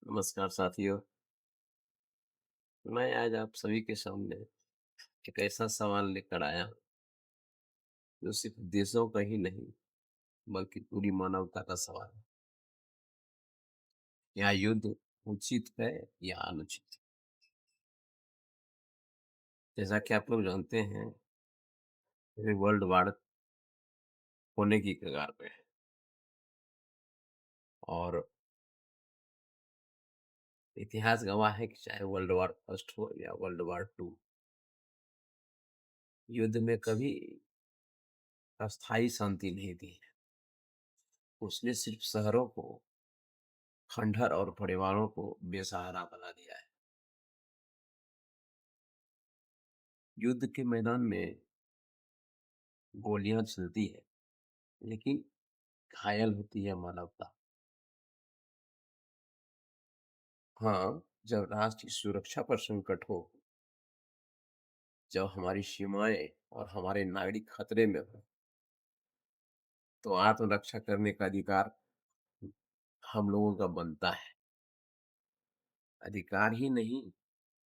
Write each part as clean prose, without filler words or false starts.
नमस्कार साथियों। मैं आज आप सभी के सामने एक ऐसा सवाल लेकर आया हूं, जो सिर्फ देशों का ही नहीं बल्कि पूरी मानवता का सवाल है। क्या युद्ध उचित है या अनुचित? जैसा कि आप लोग जानते हैं, अभी वर्ल्ड वार होने की कगार पे है। और इतिहास गवाह है कि चाहे वर्ल्ड वार फर्स्ट हो या वर्ल्ड वार टू, युद्ध में कभी अस्थायी शांति नहीं दी है। उसने सिर्फ शहरों को खंडहर और परिवारों को बेसहारा बना दिया है। युद्ध के मैदान में गोलियां चलती है, लेकिन घायल होती है मानवता। हाँ, जब राष्ट्र की सुरक्षा पर संकट हो, जब हमारी सीमाएं और हमारे नागरिक खतरे में हो, तो आत्मरक्षा करने का अधिकार हम लोगों का बनता है। अधिकार ही नहीं,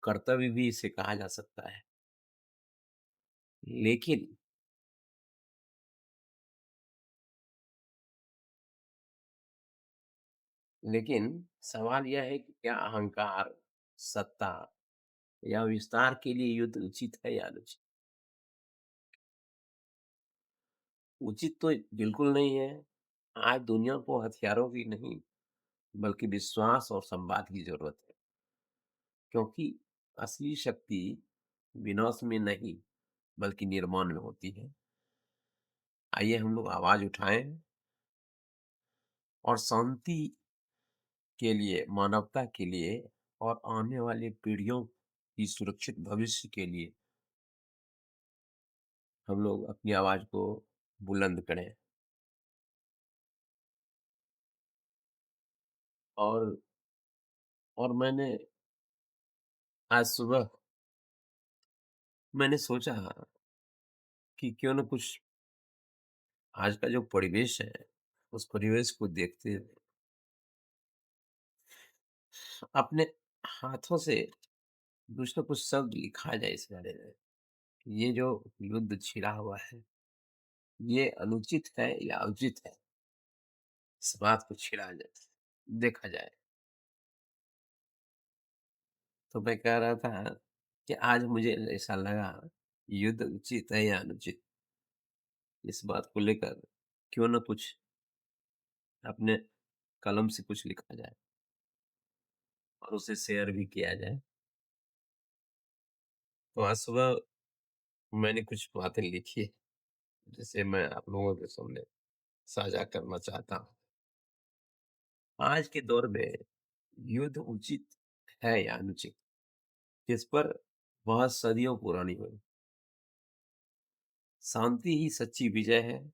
कर्तव्य भी इसे कहा जा सकता है। लेकिन लेकिन सवाल यह है कि क्या अहंकार, सत्ता या विस्तार के लिए युद्ध उचित है या अनुचित? उचित तो बिल्कुल नहीं है। आज दुनिया को हथियारों की नहीं, बल्कि विश्वास और संवाद की जरूरत है। क्योंकि असली शक्ति विनाश में नहीं, बल्कि निर्माण में होती है। आइए हम लोग आवाज उठाएं और शांति के लिए, मानवता के लिए और आने वाली पीढ़ियों की सुरक्षित भविष्य के लिए हम लोग अपनी आवाज को बुलंद करें। और और आज सुबह मैंने सोचा कि क्यों न कुछ आज का जो परिवेश है, उस परिवेश को देखते हुए अपने हाथों से कुछ न कुछ शब्द लिखा जाए इस बारे में। ये जो युद्ध छिड़ा हुआ है, ये अनुचित है या उचित है? इस बात को छिड़ा जाए, देखा जाए। तो मैं कह रहा था कि आज मुझे ऐसा लगा, युद्ध उचित है या अनुचित, इस बात को लेकर क्यों न कुछ अपने कलम से कुछ लिखा जाए और उसे शेयर भी किया जाए। तो आज सुबह मैंने कुछ बातें लिखी है, जिसे मैं आप लोगों के सामने साझा करना चाहता हूँ। आज के दौर में युद्ध उचित है या अनुचित, इस पर बहुत सदियों पुरानी हुई। शांति ही सच्ची विजय है।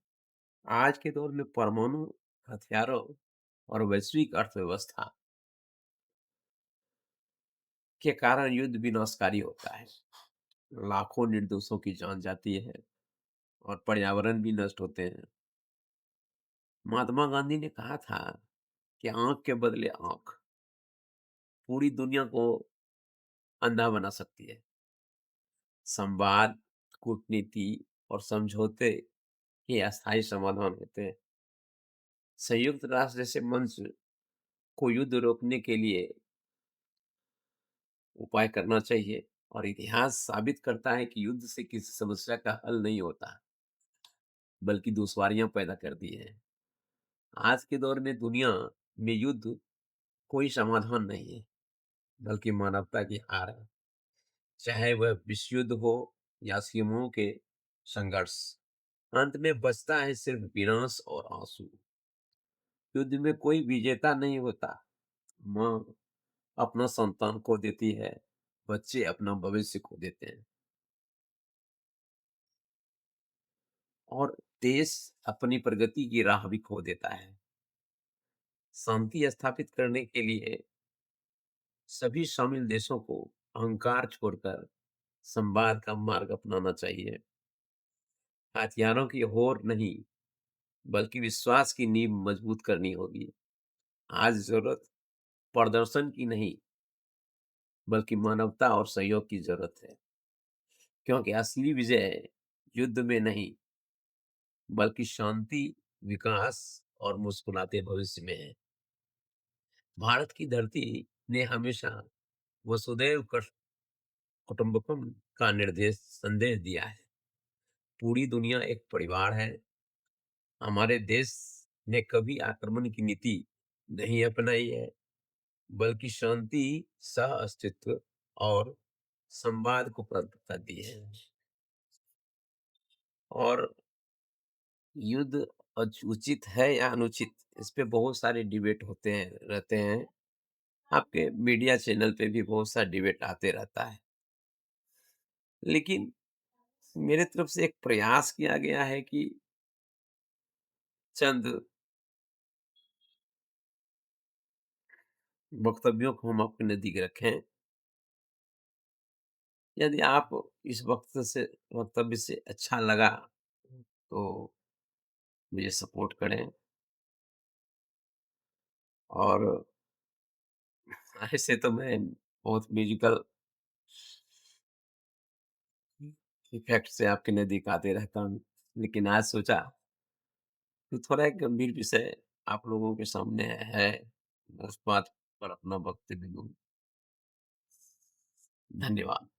आज के दौर में परमाणु हथियारों और वैश्विक अर्थव्यवस्था के कारण युद्ध विनाशकारी होता है। लाखों निर्दोषों की जान जाती है और पर्यावरण भी नष्ट होते हैं। महात्मा गांधी ने कहा था कि आंख के बदले आंख पूरी दुनिया को अंधा बना सकती है। संवाद, कूटनीति और समझौते ही अस्थायी समाधान होते हैं। संयुक्त राष्ट्र जैसे मंच को युद्ध रोकने के लिए उपाय करना चाहिए। और इतिहास साबित करता है कि युद्ध से किसी समस्या का हल नहीं होता, बल्कि दुश्वारियां पैदा करती है। आज के दौर में दुनिया में युद्ध कोई समाधान नहीं है, बल्कि मानवता की हार है। चाहे वह विश्व युद्ध हो या सीमाओं के संघर्ष, अंत में बचता है सिर्फ विनाश और आंसू। युद्ध में कोई विजेता नहीं होता। माँ अपना संतान खो देती है, बच्चे अपना भविष्य खो देते हैं, और देश अपनी प्रगति की राह भी खो देता है। शांति स्थापित करने के लिए सभी शामिल देशों को अहंकार छोड़कर संवाद का मार्ग अपनाना चाहिए। हथियारों की होड़ नहीं, बल्कि विश्वास की नींव मजबूत करनी होगी। आज जरूरत प्रदर्शन की नहीं, बल्कि मानवता और सहयोग की जरूरत है। क्योंकि असली विजय युद्ध में नहीं, बल्कि शांति, विकास और मुस्कुराते भविष्य में है। भारत की धरती ने हमेशा वसुदैव कुटुंबकम का निर्देश संदेश दिया है। पूरी दुनिया एक परिवार है। हमारे देश ने कभी आक्रमण की नीति नहीं अपनाई है, बल्कि शांति, सह अस्तित्व और संवाद को प्राथमिकता दी है। और युद्ध उचित है या अनुचित, इस पे बहुत सारे डिबेट होते हैं रहते हैं। आपके मीडिया चैनल पे भी बहुत सा डिबेट आते रहता है। लेकिन मेरे तरफ से एक प्रयास किया गया है कि चंद वक्तव्यों को हम अपने नजदीक रखें। यदि आप इस वक्तव्य से अच्छा लगा तो मुझे सपोर्ट करें। और ऐसे तो मैं बहुत म्यूजिकल इफेक्ट से आपके नजदीक आते रहता हूँ, लेकिन आज सोचा कि थोड़ा एक गंभीर विषय आप लोगों के सामने है, उस बात पर अपना वक्तव्य दूं। धन्यवाद।